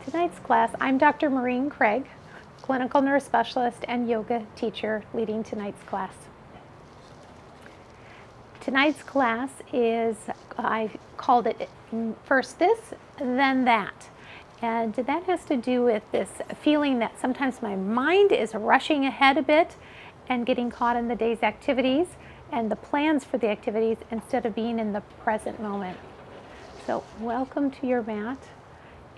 Tonight's class, I'm Dr. Maureen Craig, clinical nurse specialist and yoga teacher leading tonight's class. Tonight's class is, I called it first this, then that. And that has to do with this feeling that sometimes my mind is rushing ahead a bit and getting caught in the day's activities and the plans for the activities instead of being in the present moment. So welcome to your mat,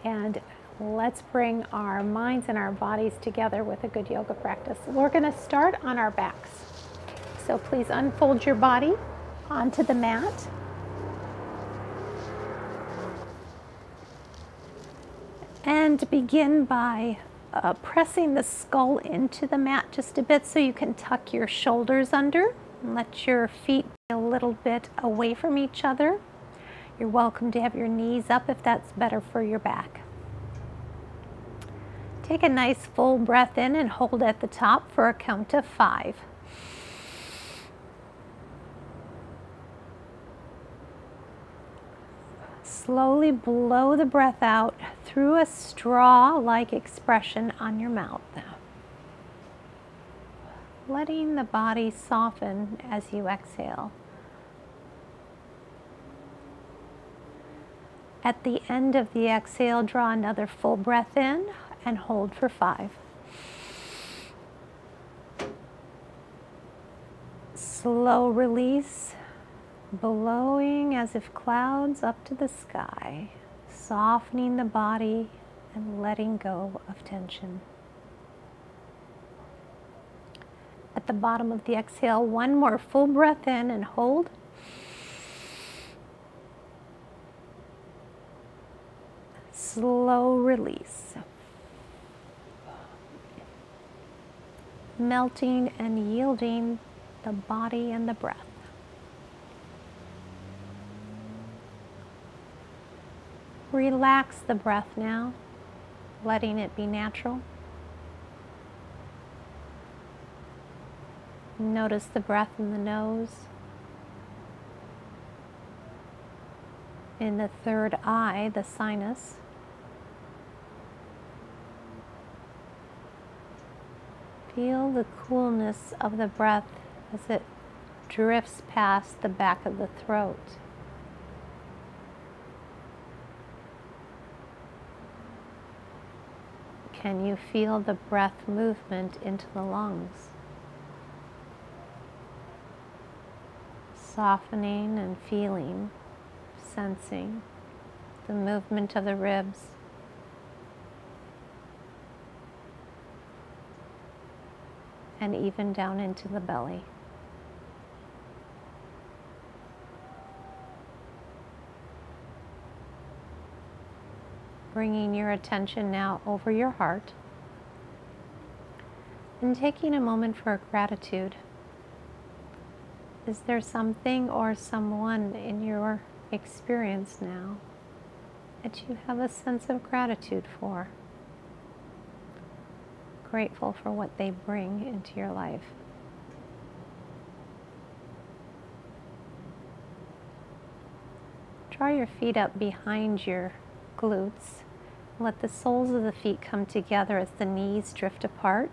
and let's bring our minds and our bodies together with a good yoga practice. We're going to start on our backs. So please unfold your body onto the mat. And begin by pressing the skull into the mat just a bit so you can tuck your shoulders under. And let your feet be a little bit away from each other. You're welcome to have your knees up if that's better for your back. Take a nice full breath in and hold at the top for a count of 5. Slowly blow the breath out through a straw-like expression on your mouth. Letting the body soften as you exhale. At the end of the exhale, draw another full breath in and hold for 5. Slow release, blowing as if clouds up to the sky, softening the body and letting go of tension. At the bottom of the exhale, one more full breath in and hold. Slow release. Melting and yielding the body and the breath. Relax the breath now, letting it be natural. Notice the breath in the nose, in the third eye, the sinus. Feel the coolness of the breath as it drifts past the back of the throat. Can you feel the breath movement into the lungs? Softening and feeling, sensing the movement of the ribs. And even down into the belly. Bringing your attention now over your heart and taking a moment for gratitude. Is there something or someone in your experience now that you have a sense of gratitude for? Grateful for what they bring into your life. Draw your feet up behind your glutes. Let the soles of the feet come together as the knees drift apart.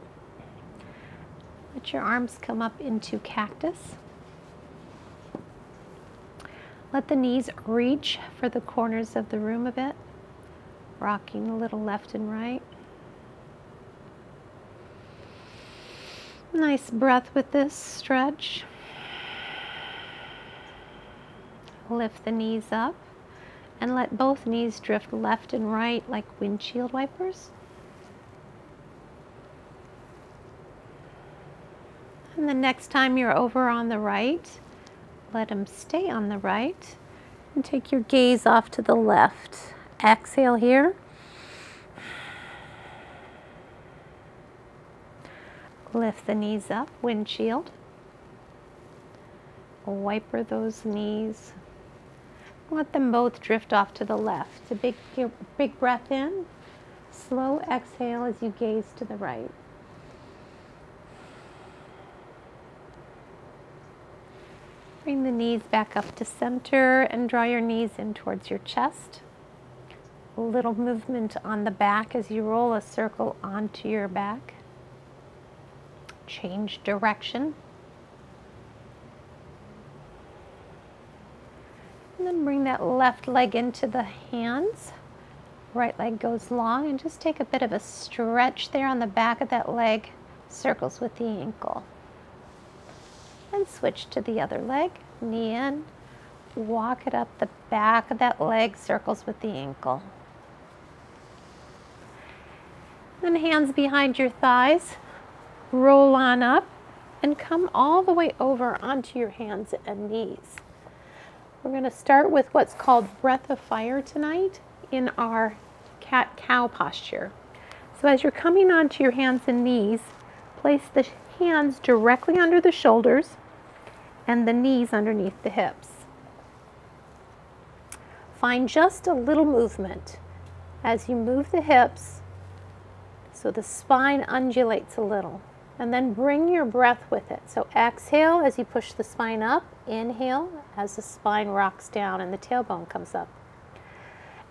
Let your arms come up into cactus. Let the knees reach for the corners of the room a bit, rocking a little left and right. Nice breath with this stretch. Lift the knees up and let both knees drift left and right like windshield wipers. And the next time you're over on the right, let them stay on the right and take your gaze off to the left. Exhale here. Lift the knees up, windshield. Wiper those knees. Let them both drift off to the left. A big breath in. Slow exhale as you gaze to the right. Bring the knees back up to center and draw your knees in towards your chest. little movement on the back as you roll a circle onto your back. Change direction. And then bring that left leg into the hands. Right leg goes long, and just take a bit of a stretch there on the back of that leg. Circles with the ankle. And switch to the other leg. Knee in. Walk it up the back of that leg. Circles with the ankle. Then hands behind your thighs. Roll on up and come all the way over onto your hands and knees. We're going to start with what's called breath of fire tonight in our cat-cow posture. So as you're coming onto your hands and knees, place the hands directly under the shoulders and the knees underneath the hips. Find just a little movement as you move the hips so the spine undulates a little. And then bring your breath with it. So exhale as you push the spine up. Inhale as the spine rocks down and the tailbone comes up.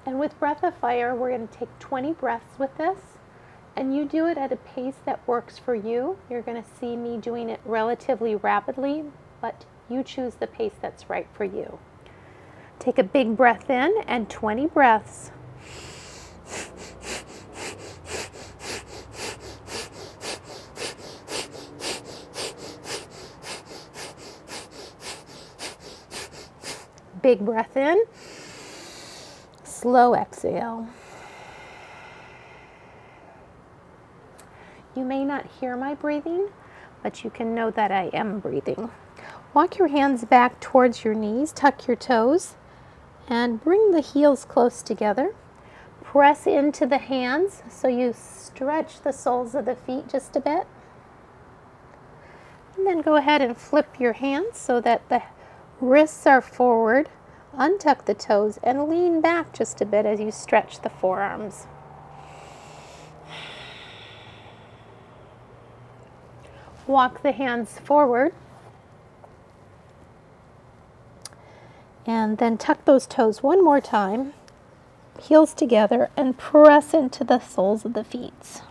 And with breath of fire, we're going to take 20 breaths with this. And you do it at a pace that works for you. You're going to see me doing it relatively rapidly, but you choose the pace that's right for you. Take a big breath in and 20 breaths. Big breath in, slow exhale. You may not hear my breathing, but you can know that I am breathing. Walk your hands back towards your knees, tuck your toes, and bring the heels close together. Press into the hands so you stretch the soles of the feet just a bit. And then go ahead and flip your hands so that the wrists are forward. Untuck the toes and lean back just a bit as you stretch the forearms. Walk the hands forward. And then tuck those toes one more time. Heels together and press into the soles of the feet.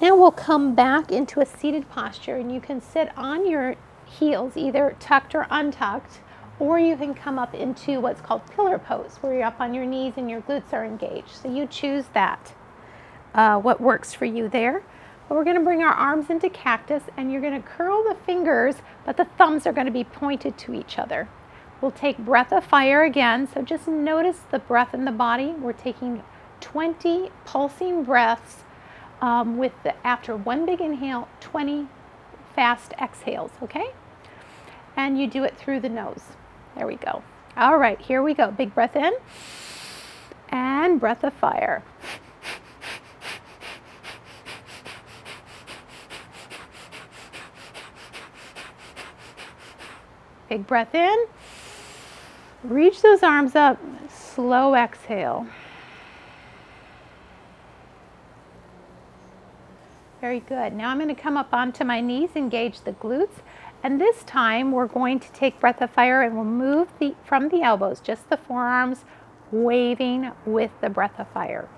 Now we'll come back into a seated posture, and you can sit on your heels, either tucked or untucked, or you can come up into what's called pillar pose, where you're up on your knees and your glutes are engaged. So you choose that, what works for you there. But we're going to bring our arms into cactus, and you're going to curl the fingers, but the thumbs are going to be pointed to each other. We'll take breath of fire again, so just notice the breath in the body. We're taking 20 pulsing breaths after one big inhale, 20 fast exhales, okay? And you do it through the nose. There we go. All right, here we go. Big breath in and breath of fire. Big breath in. Reach those arms up. Slow exhale. Very good. Now I'm going to come up onto my knees, engage the glutes. And this time we're going to take breath of fire and we'll move from the elbows, just the forearms, waving with the breath of fire.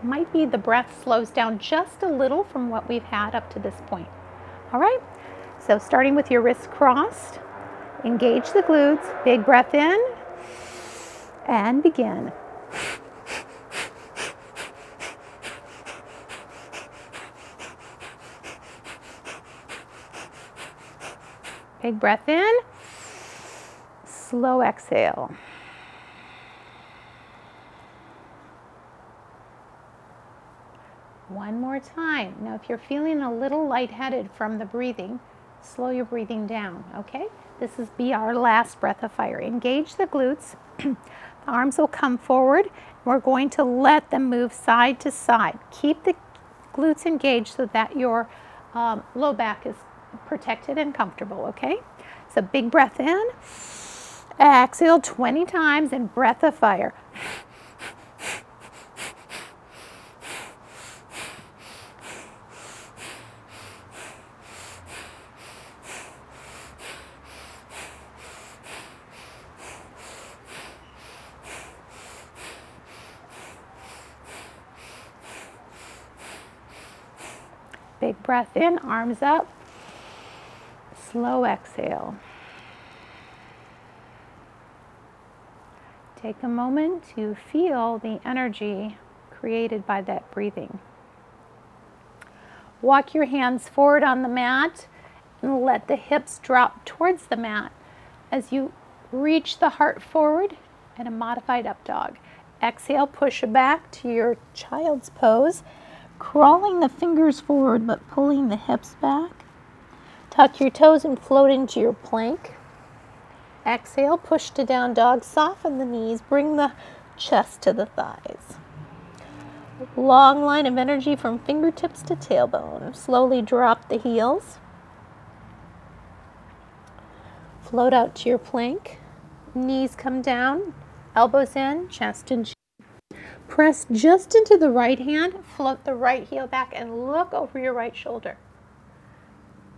Might be the breath slows down just a little from what we've had up to this point. All right, so starting with your wrists crossed, engage the glutes, big breath in, and begin. Big breath in, slow exhale. One more time. Now if you're feeling a little lightheaded from the breathing, slow your breathing down, okay? This is our last breath of fire. Engage the glutes. The arms will come forward. We're going to let them move side to side. Keep the glutes engaged so that your low back is protected and comfortable, okay? So big breath in, exhale 20 times, and breath of fire. Big breath in, arms up. Slow exhale. Take a moment to feel the energy created by that breathing. Walk your hands forward on the mat and let the hips drop towards the mat as you reach the heart forward in a modified up dog. Exhale, push back to your child's pose, crawling the fingers forward but pulling the hips back. Tuck your toes and float into your plank. Exhale, push to down dog, soften the knees, bring the chest to the thighs. Long line of energy from fingertips to tailbone. Slowly drop the heels. Float out to your plank. Knees come down, elbows in, chest and chin. Press just into the right hand, float the right heel back and look over your right shoulder.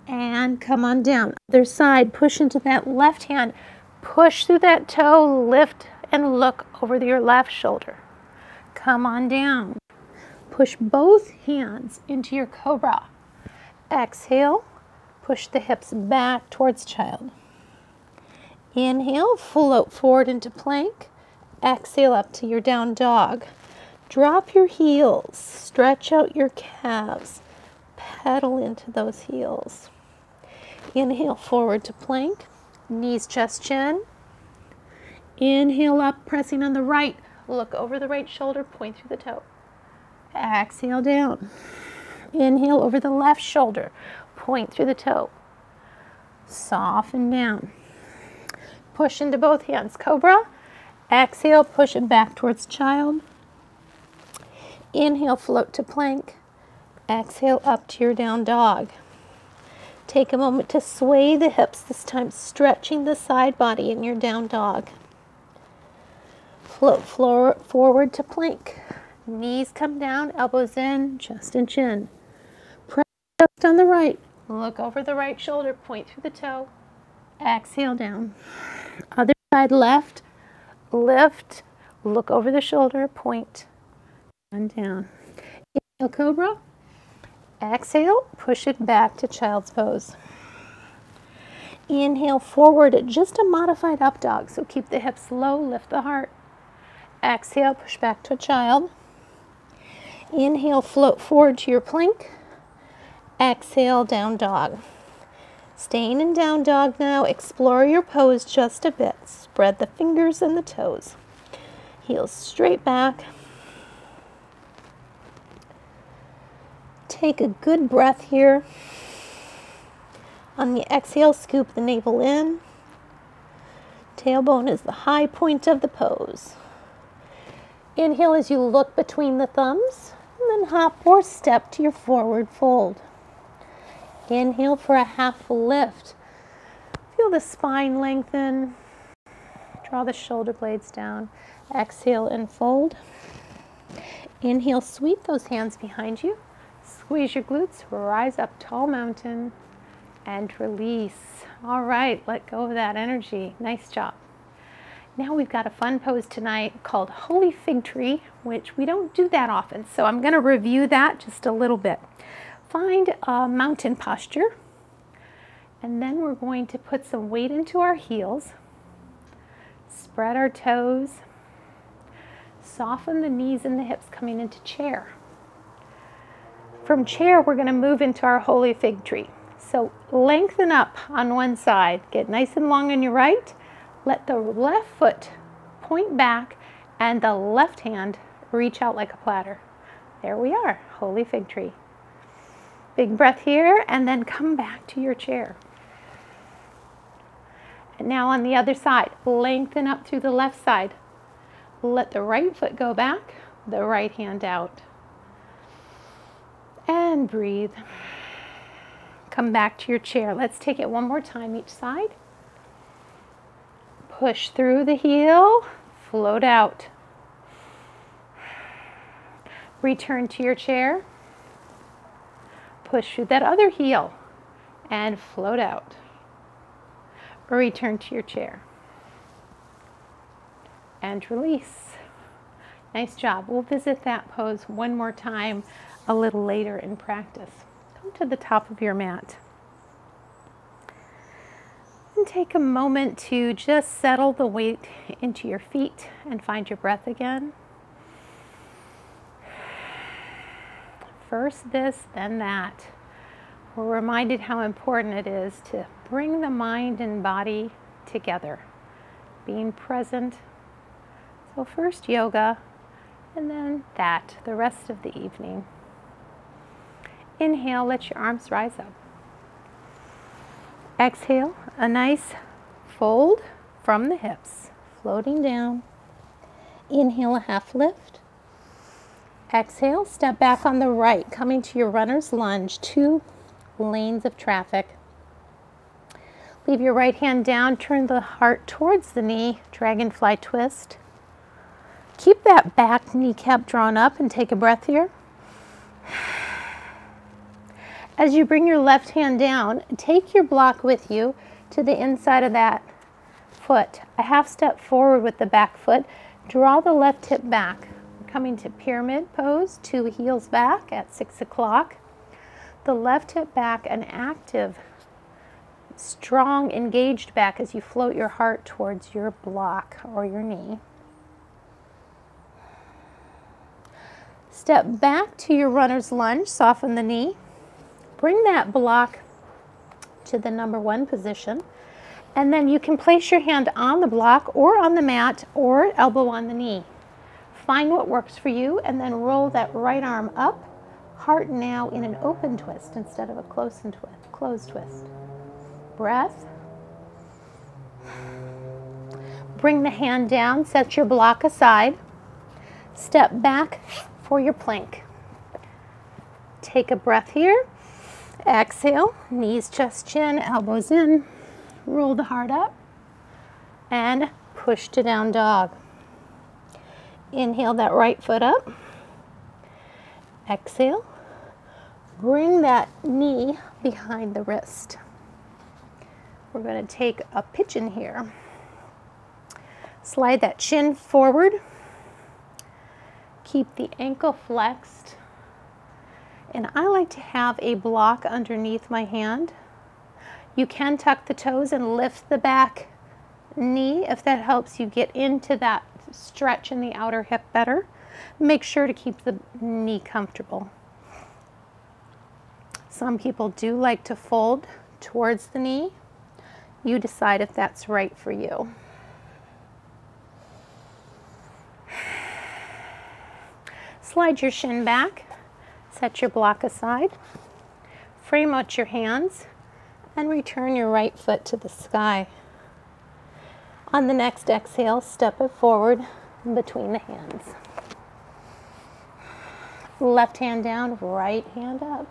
And come on down. Other side, push into that left hand. Push through that toe, lift and look over your left shoulder. Come on down. Push both hands into your cobra. Exhale, push the hips back towards child. Inhale, float forward into plank. Exhale up to your down dog. Drop your heels, stretch out your calves. Pedal into those heels. Inhale, forward to plank. Knees, chest, chin. Inhale up, pressing on the right. Look over the right shoulder, point through the toe. Exhale down. Inhale over the left shoulder, point through the toe. Soften down. Push into both hands, cobra. Exhale, push it back towards child. Inhale, float to plank. Exhale, up to your down dog. Take a moment to sway the hips, this time stretching the side body in your down dog. Float forward to plank. Knees come down, elbows in, chest and chin. Press just on the right. Look over the right shoulder, point through the toe. Exhale down. Other side left, lift, look over the shoulder, point, and down. Inhale, cobra. Exhale, push it back to child's pose. Inhale forward at just a modified up dog, so keep the hips low, lift the heart. Exhale, push back to a child. Inhale, float forward to your plank. Exhale, down dog. Staying in down dog now, explore your pose just a bit. Spread the fingers and the toes. Heels straight back. Take a good breath here. On the exhale, scoop the navel in. Tailbone is the high point of the pose. Inhale as you look between the thumbs, and then hop or step to your forward fold. Inhale for a half lift. Feel the spine lengthen. Draw the shoulder blades down. Exhale and fold. Inhale, sweep those hands behind you. Squeeze your glutes, rise up, tall mountain, and release. All right, let go of that energy. Nice job. Now we've got a fun pose tonight called Holy Fig Tree, which we don't do that often, so I'm going to review that just a little bit. Find a mountain posture, and then we're going to put some weight into our heels, spread our toes, soften the knees and the hips coming into chair. From chair, we're going to move into our Holy Fig Tree. So lengthen up on one side, get nice and long on your right, let the left foot point back and the left hand reach out like a platter. There we are, Holy Fig Tree. Big breath here and then come back to your chair. And now on the other side, lengthen up through the left side. Let the right foot go back, the right hand out. And breathe. Come back to your chair. Let's take it one more time each side. Push through the heel, float out. Return to your chair. Push through that other heel and float out. Return to your chair. And release. Nice job. We'll visit that pose one more time a little later in practice. come to the top of your mat. And take a moment to just settle the weight into your feet and find your breath again. First this, then that. We're reminded how important it is to bring the mind and body together, being present. So first yoga, and then that, the rest of the evening. Inhale, let your arms rise up. Exhale, a nice fold from the hips, floating down. Inhale, a half lift. Exhale, step back on the right, coming to your runner's lunge, 2 lanes of traffic. Leave your right hand down, turn the heart towards the knee, dragonfly twist. Keep that back kneecap drawn up and take a breath here. As you bring your left hand down, take your block with you to the inside of that foot. A half step forward with the back foot. Draw the left hip back. Coming to pyramid pose, 2 heels back at 6 o'clock. The left hip back, an active, strong, engaged back as you float your heart towards your block or your knee. Step back to your runner's lunge, soften the knee. Bring that block to the number 1 position, and then you can place your hand on the block or on the mat or elbow on the knee. Find what works for you and then roll that right arm up, heart now in an open twist instead of a closed twist. Breath. Bring the hand down, set your block aside. Step back for your plank. Take a breath here. Exhale, knees, chest, chin, elbows in. Roll the heart up and push to down dog. Inhale that right foot up. Exhale. Bring that knee behind the wrist. We're going to take a pigeon here. Slide that chin forward. Keep the ankle flexed. And I like to have a block underneath my hand. You can tuck the toes and lift the back knee if that helps you get into that stretch in the outer hip better. Make sure to keep the knee comfortable. Some people do like to fold towards the knee. You decide if that's right for you. Slide your shin back. Set your block aside, frame out your hands, and return your right foot to the sky. On the next exhale, step it forward between the hands. Left hand down, right hand up.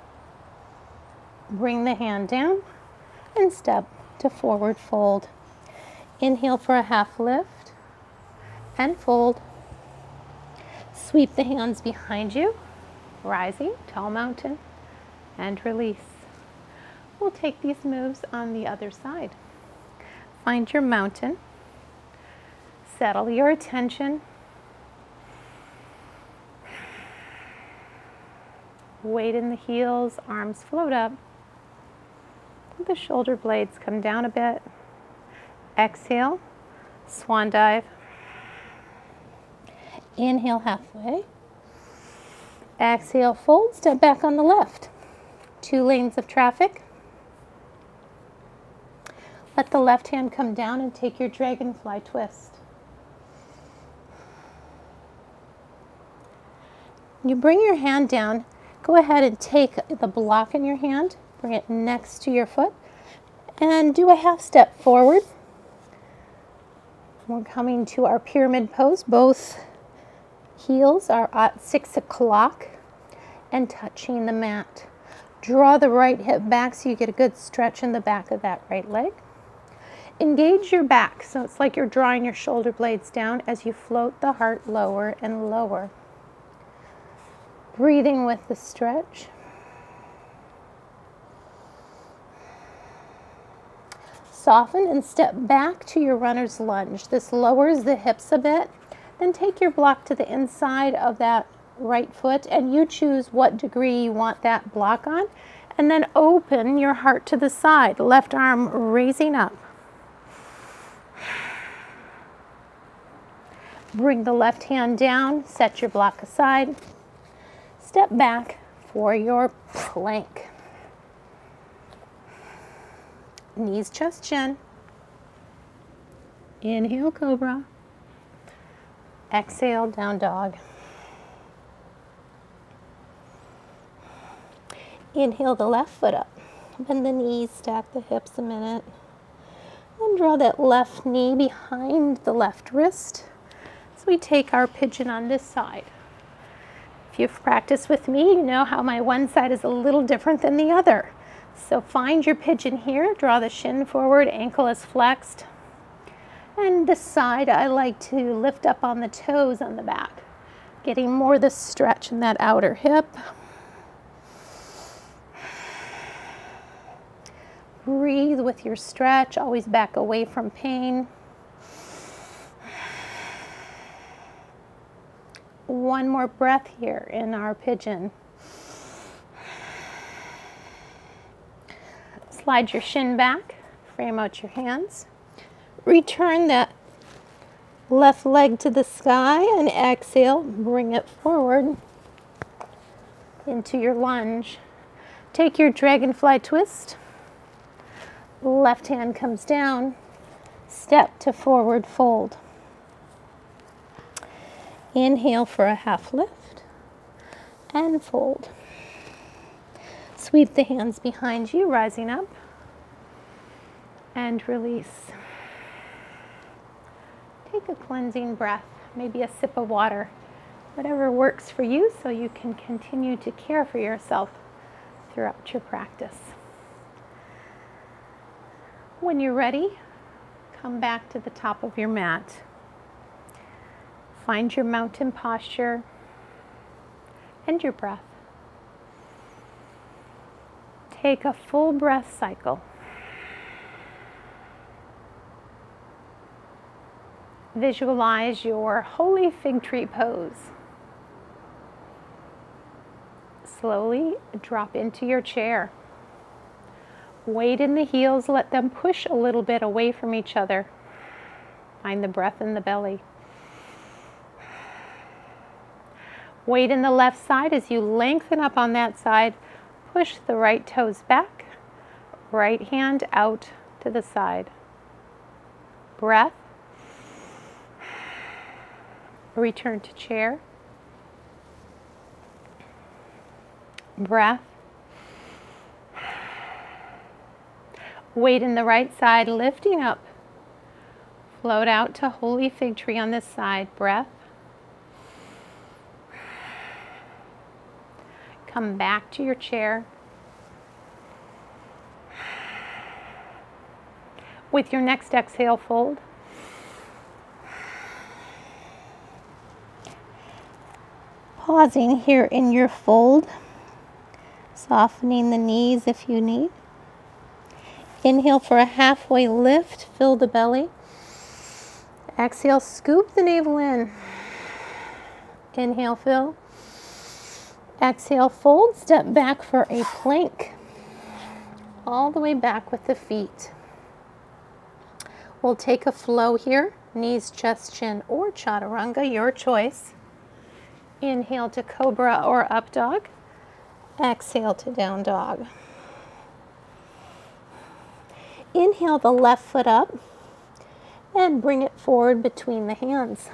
Bring the hand down and step to forward fold. Inhale for a half lift and fold. Sweep the hands behind you. Rising, tall mountain, and release. We'll take these moves on the other side. Find your mountain. Settle your attention. Weight in the heels, arms float up. The shoulder blades come down a bit. Exhale, swan dive. Inhale halfway. Exhale, fold, step back on the left. 2 lanes of traffic. Let the left hand come down and take your dragonfly twist. You bring your hand down, go ahead and take the block in your hand, bring it next to your foot, and do a half step forward. We're coming to our pyramid pose. Both heels are at 6 o'clock and touching the mat. Draw the right hip back so you get a good stretch in the back of that right leg. Engage your back, so it's like you're drawing your shoulder blades down as you float the heart lower and lower. Breathing with the stretch. Soften and step back to your runner's lunge. This lowers the hips a bit. Then take your block to the inside of that right foot and you choose what degree you want that block on. And then open your heart to the side, left arm raising up. Bring the left hand down, set your block aside. Step back for your plank. Knees, chest, chin. Inhale, cobra. Exhale, down dog. Inhale the left foot up. Bend the knees, stack the hips a minute. And draw that left knee behind the left wrist. So we take our pigeon on this side. If you've practiced with me, you know how my one side is a little different than the other. So find your pigeon here, draw the shin forward, ankle is flexed. And this side, I like to lift up on the toes on the back, getting more of the stretch in that outer hip. Breathe with your stretch, always back away from pain. One more breath here in our pigeon. Slide your shin back, frame out your hands. Return that left leg to the sky and exhale, bring it forward into your lunge. Take your dragonfly twist. Left hand comes down, step to forward fold. Inhale for a half lift and fold. Sweep the hands behind you, rising up and release. Take a cleansing breath, maybe a sip of water, whatever works for you so you can continue to care for yourself throughout your practice. When you're ready, come back to the top of your mat. Find your mountain posture and your breath. Take a full breath cycle. Visualize your holy fig tree pose. Slowly drop into your chair. Weight in the heels, let them push a little bit away from each other. Find the breath in the belly. Weight in the left side as you lengthen up on that side. Push the right toes back. Right hand out to the side. Breath. Return to chair. Breath. Weight in the right side, lifting up. Float out to holy fig tree on this side. Breath. Come back to your chair. With your next exhale, fold. Pausing here in your fold, softening the knees if you need. Inhale for a halfway lift, fill the belly. Exhale, scoop the navel in. Inhale, fill. Exhale, fold, step back for a plank. All the way back with the feet. We'll take a flow here, knees, chest, chin, or chaturanga, your choice. Inhale to cobra or up dog. Exhale to down dog. Inhale the left foot up and bring it forward between the hands.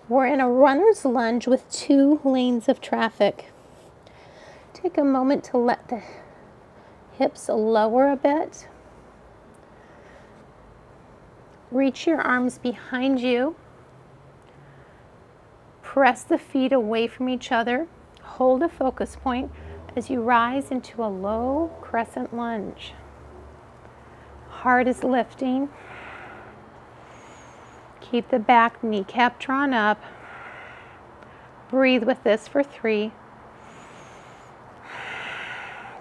We're in a runner's lunge with 2 lanes of traffic. Take a moment to let the hips lower a bit. Reach your arms behind you. Press the feet away from each other. Hold a focus point as you rise into a low crescent lunge. Heart is lifting. Keep the back kneecap drawn up. Breathe with this for 3,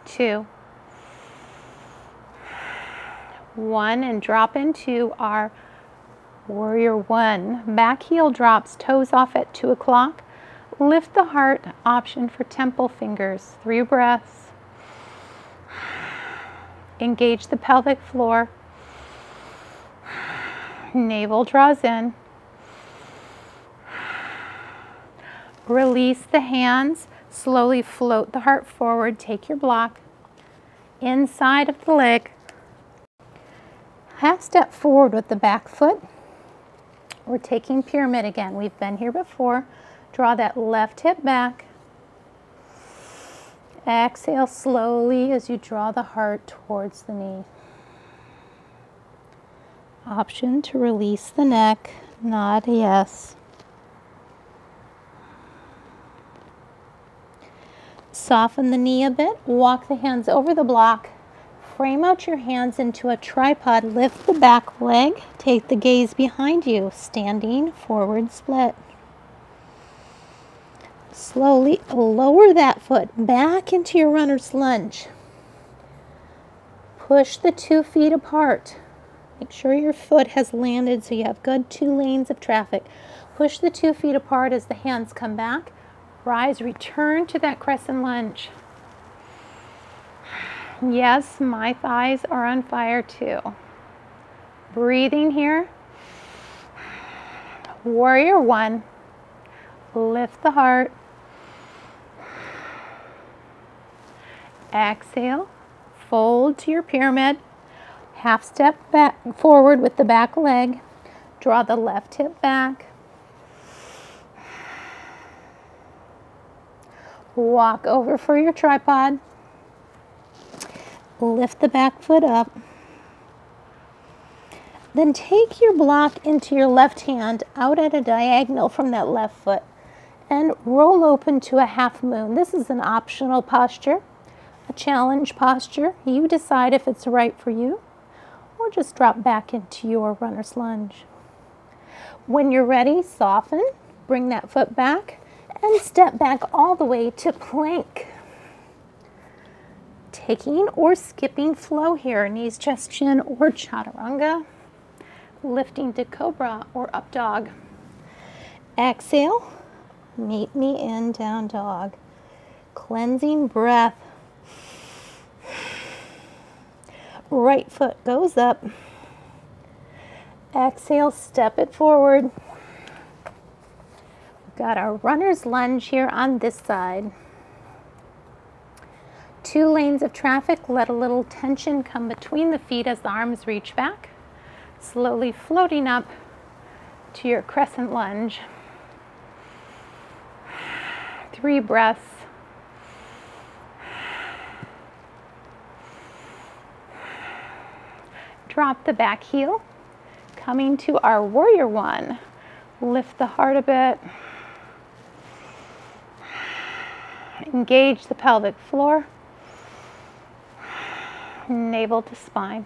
2, 1, and drop into our warrior 1. Back heel drops, toes off at 2 o'clock. Lift the heart, option for temple fingers. 3 breaths. Engage the pelvic floor. Navel draws in. Release the hands. Slowly float the heart forward. Take your block inside of the leg. Half step forward with the back foot. We're taking pyramid again. We've been here before. Draw that left hip back. Exhale slowly as you draw the heart towards the knee. Option to release the neck, nod yes. Soften the knee a bit, walk the hands over the block, frame out your hands into a tripod, lift the back leg, take the gaze behind you, standing forward split. Slowly lower that foot back into your runner's lunge. Push the 2 feet apart. Make sure your foot has landed so you have good 2 lanes of traffic. Push the 2 feet apart as the hands come back. Rise, return to that crescent lunge. Yes, my thighs are on fire too. Breathing here. Warrior 1. Lift the heart. Exhale. Fold to your pyramid. Half step back forward with the back leg. Draw the left hip back. Walk over for your tripod. Lift the back foot up. Then take your block into your left hand out at a diagonal from that left foot and roll open to a half moon. This is an optional posture, a challenge posture. You decide if it's right for you, or just drop back into your runner's lunge. When you're ready, soften, bring that foot back, and step back all the way to plank. Taking or skipping flow here, knees, chest, chin, or chaturanga. Lifting to cobra or up dog. Exhale, meet me in down dog. Cleansing breath. Right foot goes up. Exhale, step it forward. We've got our runner's lunge here on this side. 2 lanes of traffic. Let a little tension come between the feet as the arms reach back. Slowly floating up to your crescent lunge. 3 breaths. Drop the back heel. Coming to our warrior 1. Lift the heart a bit. Engage the pelvic floor. Navel to spine.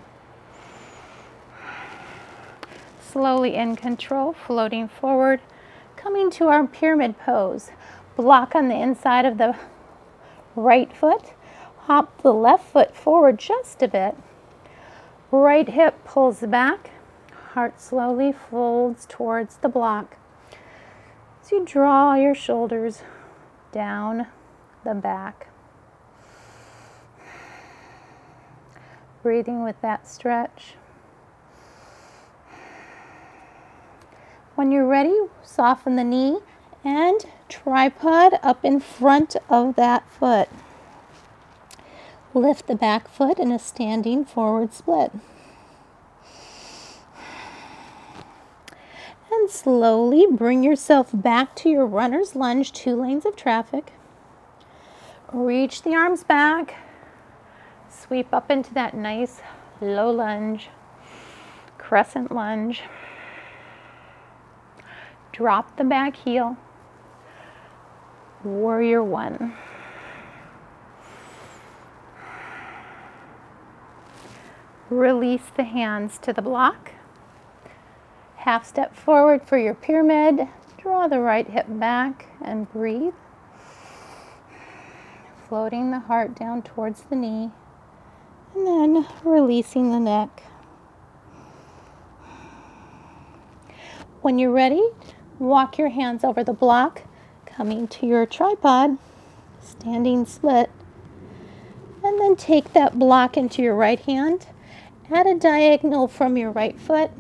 Slowly in control, floating forward, coming to our pyramid pose. Block on the inside of the right foot. Hop the left foot forward just a bit. Right hip pulls back. Heart slowly folds towards the block. As you draw your shoulders down the back. Breathing with that stretch. When you're ready, soften the knee and tripod up in front of that foot. Lift the back foot in a standing forward split. And slowly bring yourself back to your runner's lunge, 2 lanes of traffic. Reach the arms back. Sweep up into that nice low lunge, crescent lunge. Drop the back heel. Warrior 1. Release the hands to the block. Half step forward for your pyramid. Draw the right hip back and breathe. Floating the heart down towards the knee. And then releasing the neck. When you're ready, walk your hands over the block. Coming to your tripod, standing split, and then take that block into your right hand, at a diagonal from your right foot,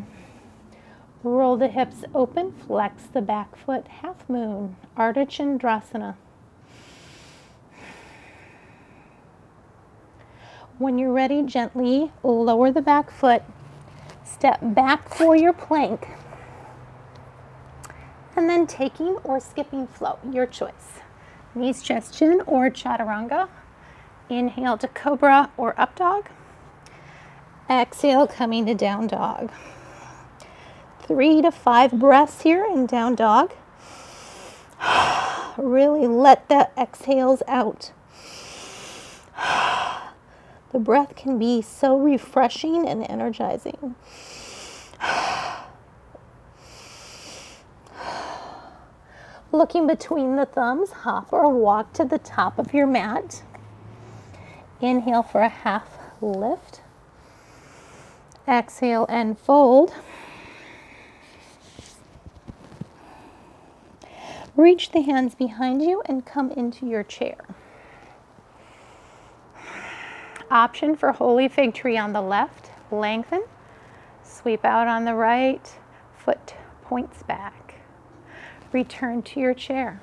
roll the hips open, flex the back foot, half moon, Ardha Chandrasana. When you're ready, gently lower the back foot, step back for your plank, and then taking or skipping flow, your choice. Knees, chest, chin, or chaturanga. Inhale to cobra or up dog. Exhale, coming to down dog. 3 to 5 breaths here in down dog. Really let the exhales out. The breath can be so refreshing and energizing. Looking between the thumbs, hop or walk to the top of your mat. Inhale for a half lift. Exhale and fold. Reach the hands behind you and come into your chair. Option for holy fig tree on the left, lengthen, sweep out on the right, foot points back. Return to your chair.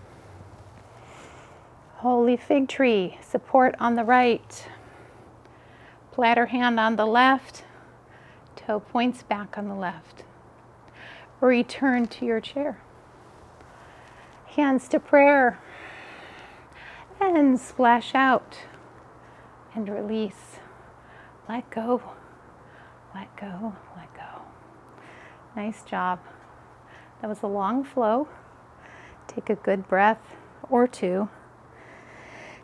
Holy fig tree, support on the right, platter hand on the left, toe points back on the left. Return to your chair. Hands to prayer and splash out. And release. Let go, let go, let go. Nice job. That was a long flow. Take a good breath or two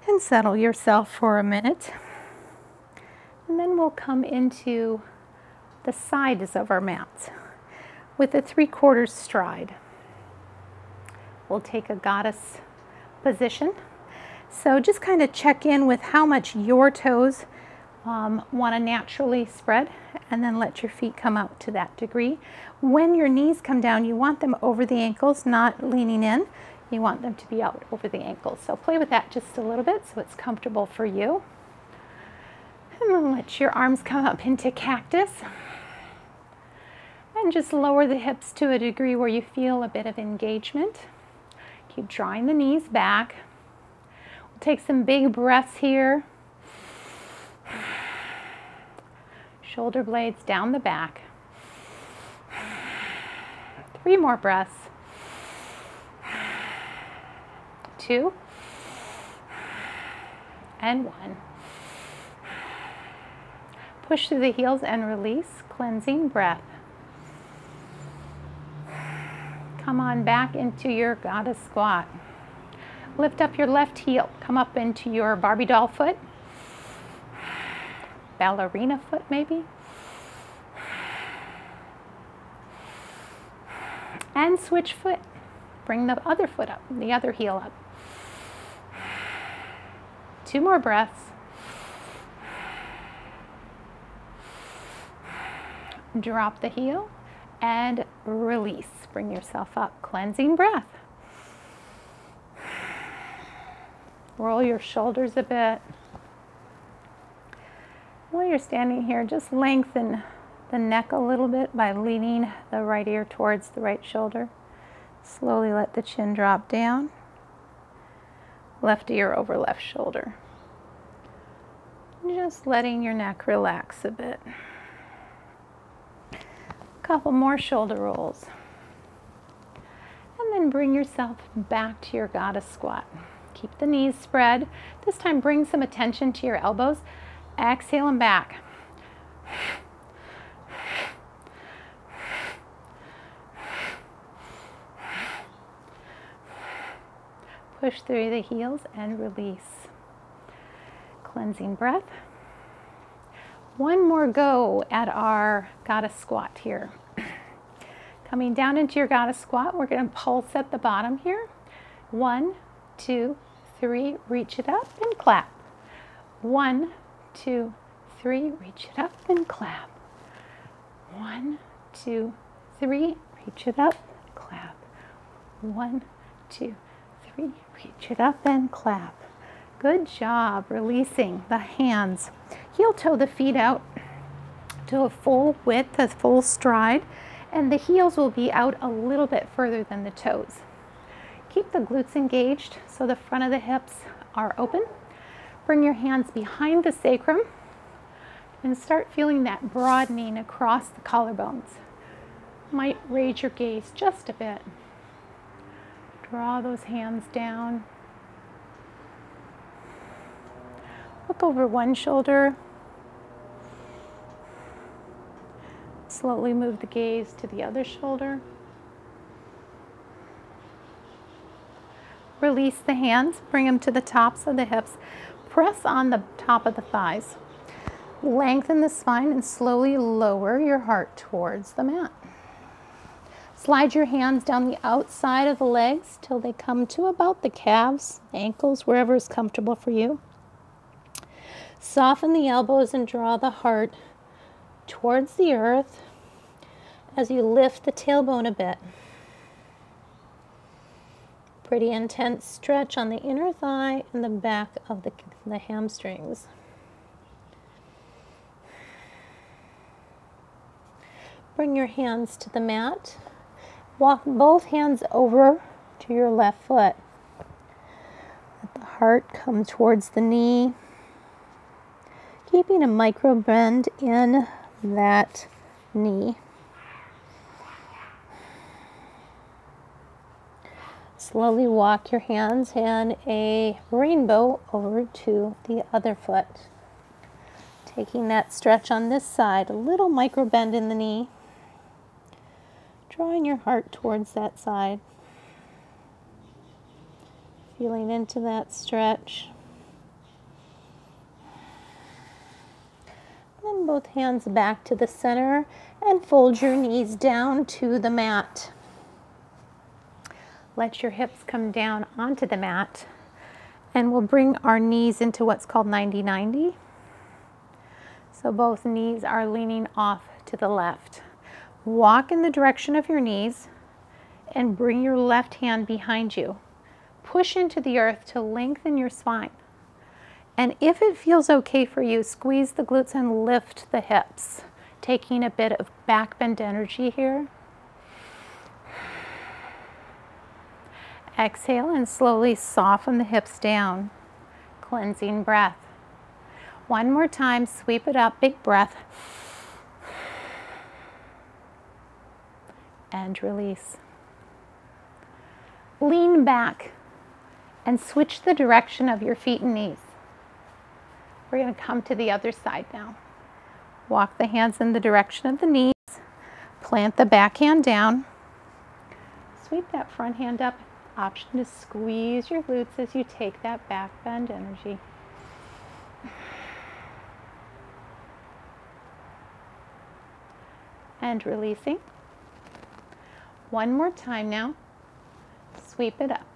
and settle yourself for a minute. And then we'll come into the sides of our mats with a 3/4 stride. We'll take a goddess position. So just kind of check in with how much your toes want to naturally spread, and then let your feet come out to that degree. When your knees come down, you want them over the ankles, not leaning in. You want them to be out over the ankles. So play with that just a little bit so it's comfortable for you. And then let your arms come up into cactus. And just lower the hips to a degree where you feel a bit of engagement. Keep drawing the knees back. Take some big breaths here. Shoulder blades down the back. 3 more breaths. 2 and 1. Push through the heels and release, cleansing breath. Come on back into your goddess squat. Lift up your left heel, come up into your Barbie doll foot, ballerina foot maybe, and switch foot. Bring the other foot up, the other heel up. 2 more breaths. Drop the heel and release. Bring yourself up, cleansing breath. Roll your shoulders a bit. While you're standing here, just lengthen the neck a little bit by leaning the right ear towards the right shoulder. Slowly let the chin drop down. Left ear over left shoulder. Just letting your neck relax a bit. A couple more shoulder rolls. And then bring yourself back to your goddess squat. Keep the knees spread. This time bring some attention to your elbows. Exhale and back. Push through the heels and release. Cleansing breath. One more go at our goddess squat here. Coming down into your goddess squat, we're going to pulse at the bottom here. 1, 2, 3, reach it up and clap. 1, 2, 3, reach it up and clap. 1, 2, 3, reach it up, clap. 1, 2, Reach it up and clap. Good job. Releasing the hands. Heel toe the feet out to a full width, a full stride, and the heels will be out a little bit further than the toes. Keep the glutes engaged so the front of the hips are open. Bring your hands behind the sacrum and start feeling that broadening across the collarbones. Might raise your gaze just a bit. Draw those hands down. Look over one shoulder. Slowly move the gaze to the other shoulder. Release the hands, bring them to the tops of the hips. Press on the top of the thighs. Lengthen the spine and slowly lower your heart towards the mat. Slide your hands down the outside of the legs till they come to about the calves, ankles, wherever is comfortable for you. Soften the elbows and draw the heart towards the earth as you lift the tailbone a bit. Pretty intense stretch on the inner thigh and the back of the hamstrings. Bring your hands to the mat. Walk both hands over to your left foot. Let the heart come towards the knee. Keeping a micro bend in that knee. Slowly walk your hands in a rainbow over to the other foot. Taking that stretch on this side, a little micro bend in the knee. Drawing your heart towards that side. Feeling into that stretch. Then both hands back to the center and fold your knees down to the mat. Let your hips come down onto the mat, and we'll bring our knees into what's called 90-90. So both knees are leaning off to the left. Walk in the direction of your knees and bring your left hand behind you. Push into the earth to lengthen your spine. And if it feels okay for you, squeeze the glutes and lift the hips, taking a bit of back bend energy here. Exhale and slowly soften the hips down. Cleansing breath. One more time, sweep it up, big breath. And release. Lean back and switch the direction of your feet and knees. We're going to come to the other side now. Walk the hands in the direction of the knees. Plant the back hand down. Sweep that front hand up. Option to squeeze your glutes as you take that back bend energy. And releasing. One more time now. Sweep it up.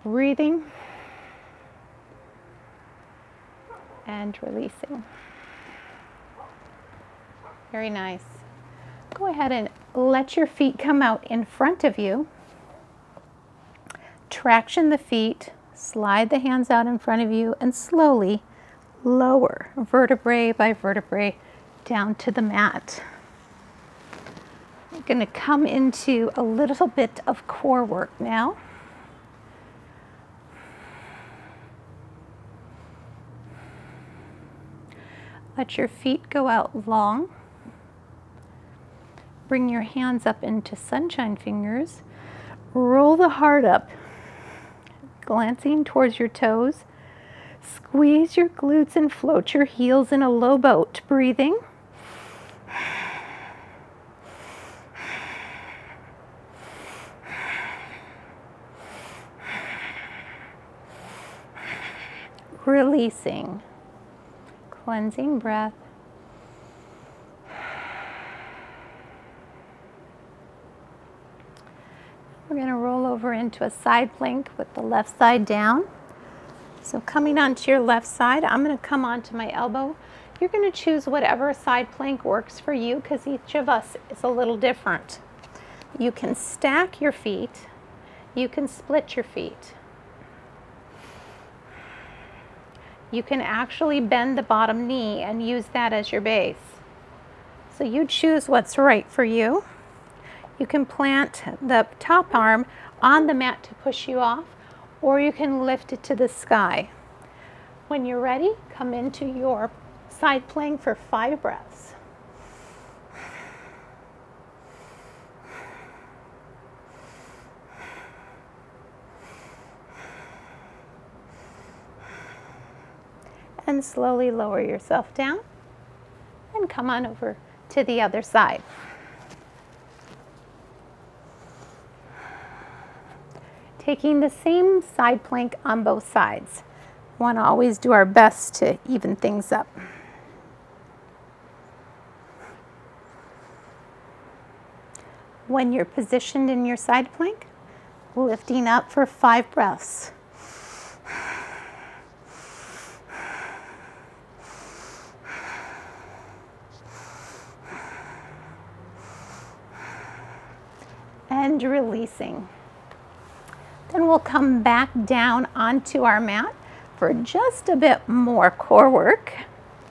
Breathing. And releasing. Very nice. Go ahead and let your feet come out in front of you. Traction the feet, slide the hands out in front of you, and slowly lower vertebrae by vertebrae down to the mat. We're going to come into a little bit of core work now. Let your feet go out long. Bring your hands up into sunshine fingers. Roll the heart up, glancing towards your toes. Squeeze your glutes and float your heels in a low boat. Breathing. Releasing. Cleansing breath. We're going to roll over into a side plank with the left side down. So coming onto your left side, I'm going to come onto my elbow. You're going to choose whatever side plank works for you because each of us is a little different. You can stack your feet You can split your feet. You can actually bend the bottom knee and use that as your base. So you choose what's right for you. You can plant the top arm on the mat to push you off, or you can lift it to the sky. When you're ready, come into your side plank for 5 breaths. And slowly lower yourself down and come on over to the other side. Taking the same side plank on both sides. We want to always do our best to even things up. When you're positioned in your side plank, lifting up for 5 breaths. And releasing. Then we'll come back down onto our mat for just a bit more core work.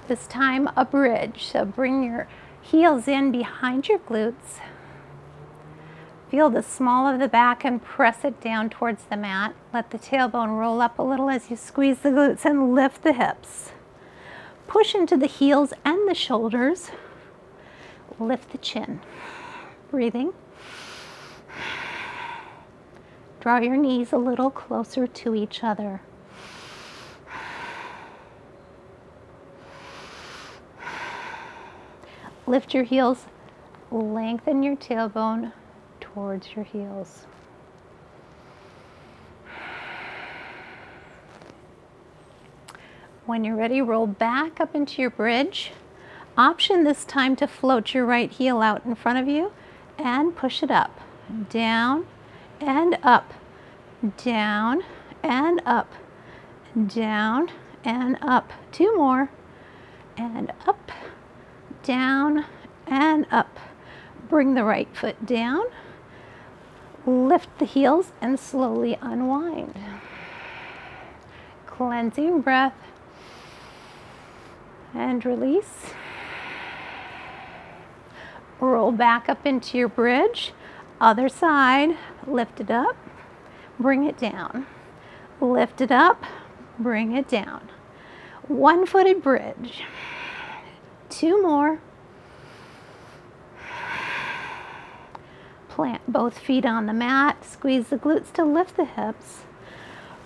This time a bridge. So bring your heels in behind your glutes. Feel the small of the back and press it down towards the mat. Let the tailbone roll up a little as you squeeze the glutes and lift the hips. Push into the heels and the shoulders. Lift the chin. Breathing. Draw your knees a little closer to each other. Lift your heels, lengthen your tailbone towards your heels. When you're ready, roll back up into your bridge. Option this time to float your right heel out in front of you and push it up, down, and up, down, and up, down, and up. 2 more, and up, down, and up. Bring the right foot down, lift the heels, and slowly unwind. Cleansing breath, and release. Roll back up into your bridge. Other side, lift it up, bring it down. Lift it up, bring it down. One-footed bridge. 2 more. Plant both feet on the mat. Squeeze the glutes to lift the hips.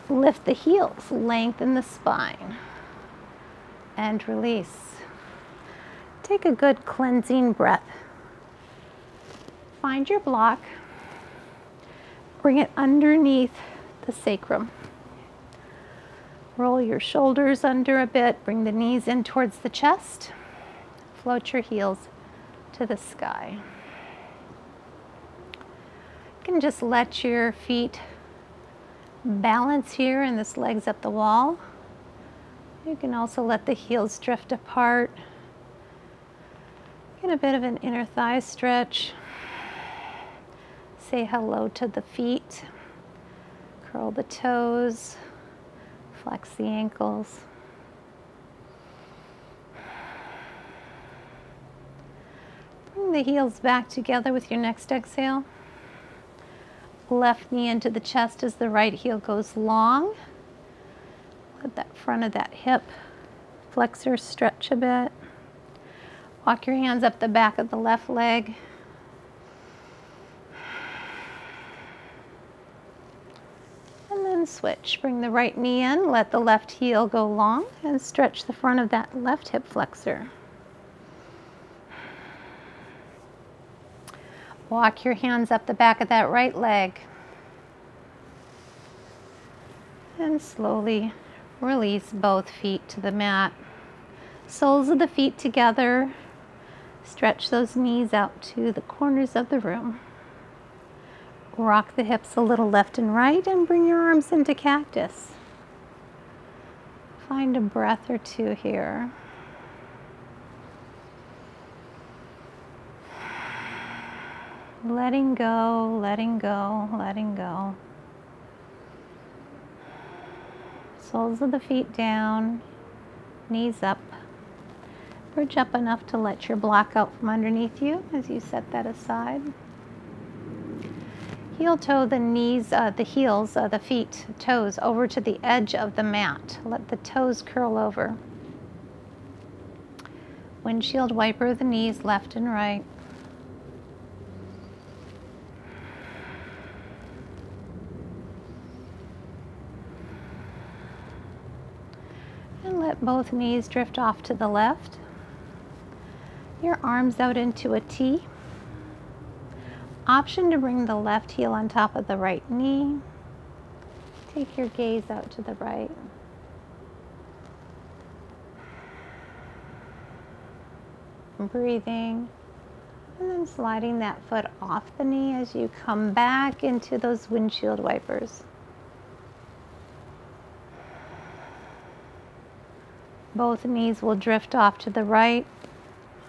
Lift the heels, lengthen the spine. And release. Take a good cleansing breath. Find your block. Bring it underneath the sacrum. Roll your shoulders under a bit. Bring the knees in towards the chest. Float your heels to the sky. You can just let your feet balance here and this leg's up the wall. You can also let the heels drift apart. Get a bit of an inner thigh stretch. Say hello to the feet. Curl the toes. Flex the ankles. Bring the heels back together with your next exhale. Left knee into the chest as the right heel goes long. Let that front of that hip flexor stretch a bit. Walk your hands up the back of the left leg. And then switch. Bring the right knee in, let the left heel go long, and stretch the front of that left hip flexor. Walk your hands up the back of that right leg. And slowly release both feet to the mat. Soles of the feet together. Stretch those knees out to the corners of the room. Rock the hips a little left and right and bring your arms into cactus. Find a breath or two here. Letting go, letting go, letting go. Soles of the feet down, knees up. Bridge up enough to let your block out from underneath you as you set that aside. Heel toe the knees, the heels, the feet, toes over to the edge of the mat. Let the toes curl over. Windshield wiper the knees left and right. And let both knees drift off to the left. Your arms out into a T. Option to bring the left heel on top of the right knee. Take your gaze out to the right. Breathing, and then sliding that foot off the knee as you come back into those windshield wipers. Both knees will drift off to the right.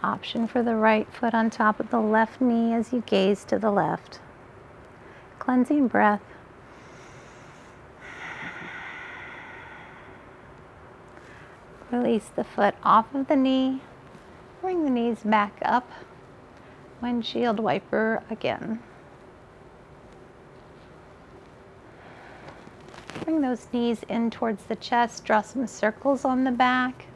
Option for the right foot on top of the left knee as you gaze to the left. Cleansing breath. Release the foot off of the knee. Bring the knees back up. Windshield wiper again. Bring those knees in towards the chest. Draw some circles on the back.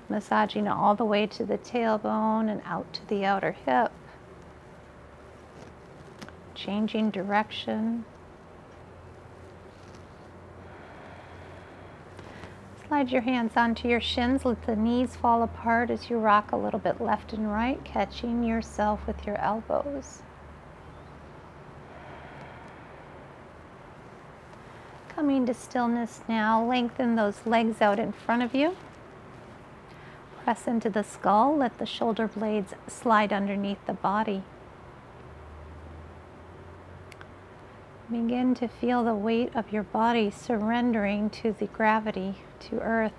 Massaging all the way to the tailbone and out to the outer hip. Changing direction. Slide your hands onto your shins. Let the knees fall apart as you rock a little bit left and right, catching yourself with your elbows. Coming to stillness now, lengthen those legs out in front of you. Press into the skull, let the shoulder blades slide underneath the body. Begin to feel the weight of your body surrendering to the gravity, to earth.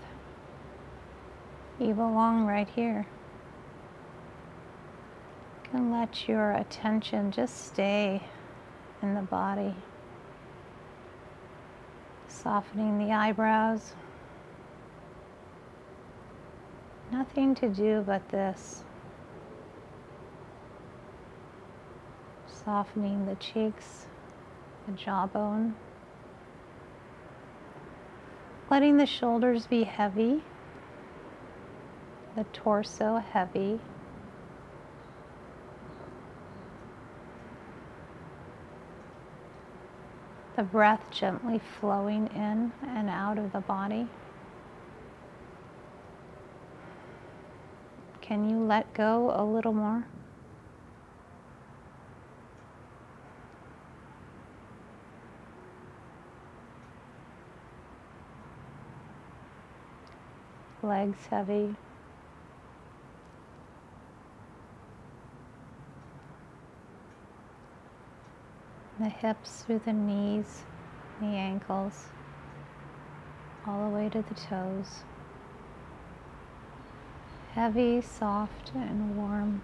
You belong right here. You can let your attention just stay in the body. Softening the eyebrows. Nothing to do but this. Softening the cheeks, the jawbone. Letting the shoulders be heavy, the torso heavy. The breath gently flowing in and out of the body. Can you let go a little more? Legs heavy. The hips through the knees, the ankles, all the way to the toes. Heavy, soft, and warm.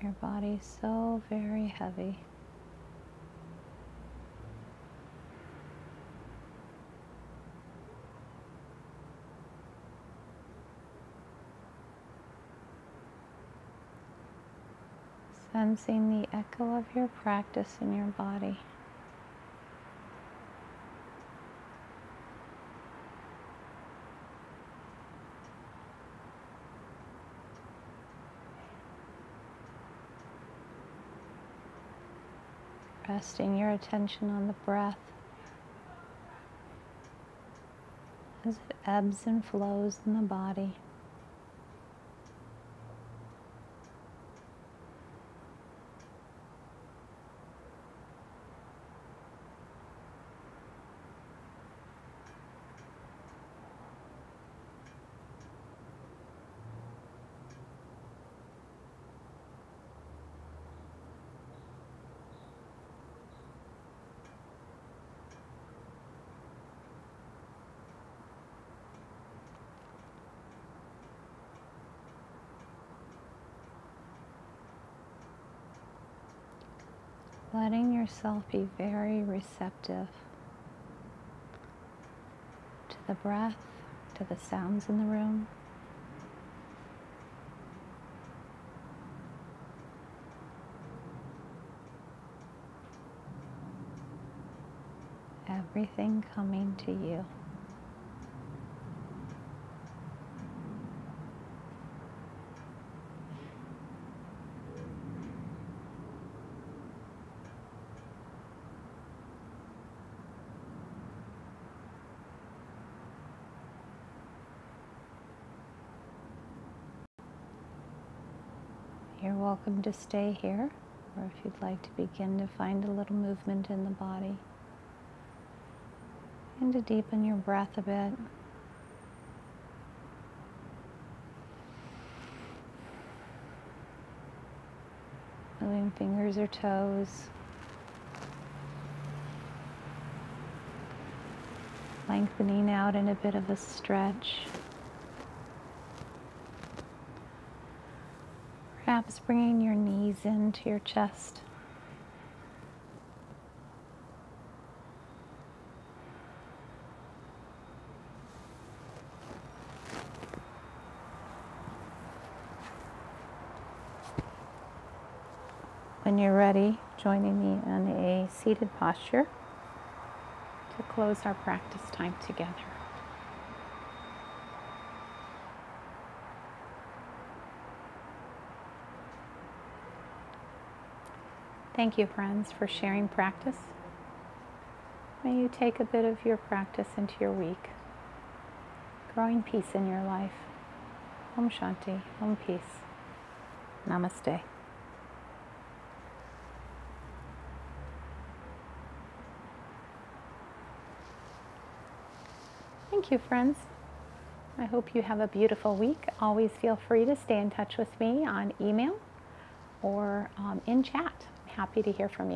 Your body so very heavy. Sensing the echo of your practice in your body. Resting your attention on the breath as it ebbs and flows in the body. letting yourself be very receptive to the breath, to the sounds in the room. Everything coming to you. You're welcome to stay here, or if you'd like to begin to find a little movement in the body, and to deepen your breath a bit. Moving fingers or toes. Lengthening out in a bit of a stretch. Perhaps bringing your knees into your chest. When you're ready, joining me in a seated posture to close our practice time together. Thank you, friends, for sharing practice. May you take a bit of your practice into your week, growing peace in your life. Om Shanti, Om Peace. Namaste. Thank you, friends. I hope you have a beautiful week. Always feel free to stay in touch with me on email or in chat. I'm happy to hear from you.